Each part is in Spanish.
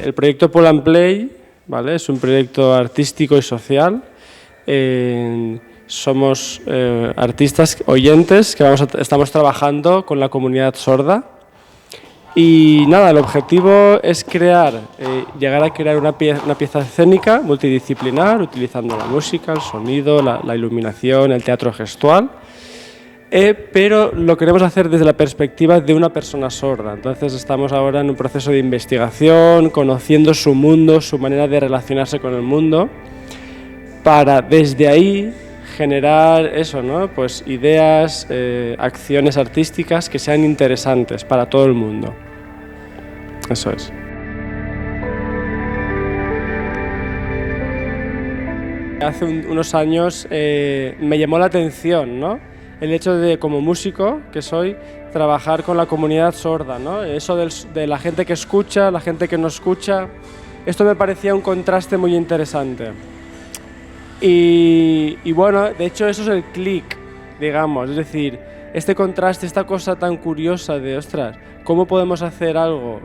El proyecto Pull and Play, ¿vale? Es un proyecto artístico y social. Somos artistas oyentes que estamos trabajando con la comunidad sorda. Y nada, el objetivo es llegar a crear una pieza escénica multidisciplinar, utilizando la música, el sonido, la iluminación, el teatro gestual, pero lo queremos hacer desde la perspectiva de una persona sorda. Entonces estamos ahora en un proceso de investigación, conociendo su mundo, su manera de relacionarse con el mundo, para desde ahí generar eso, ¿no? Pues ideas, acciones artísticas que sean interesantes para todo el mundo. Eso es. Hace unos años me llamó la atención, ¿no? El hecho de, como músico que soy, trabajar con la comunidad sorda, ¿no? Eso de la gente que escucha, la gente que no escucha. Esto me parecía un contraste muy interesante. Y bueno, de hecho eso es el clic, digamos, es decir, este contraste, esta cosa tan curiosa de, ostras, ¿cómo podemos hacer algo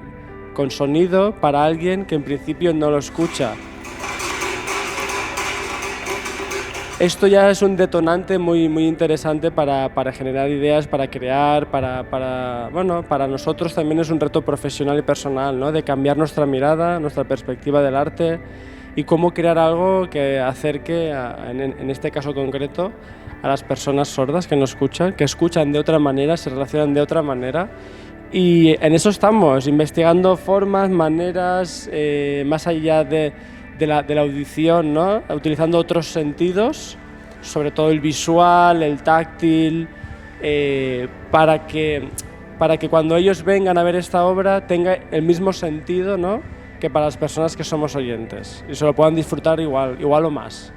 con sonido para alguien que en principio no lo escucha? Esto ya es un detonante muy interesante para generar ideas, para crear, bueno, para nosotros también es un reto profesional y personal, ¿no? De cambiar nuestra mirada, nuestra perspectiva del arte y cómo crear algo que acerque, en este caso concreto, a las personas sordas que no escuchan, que escuchan de otra manera, se relacionan de otra manera. Y en eso estamos, investigando formas, maneras, más allá de la audición, ¿no? Utilizando otros sentidos, sobre todo el visual, el táctil, para que cuando ellos vengan a ver esta obra tenga el mismo sentido, ¿no? Que para las personas que somos oyentes y se lo puedan disfrutar igual o más.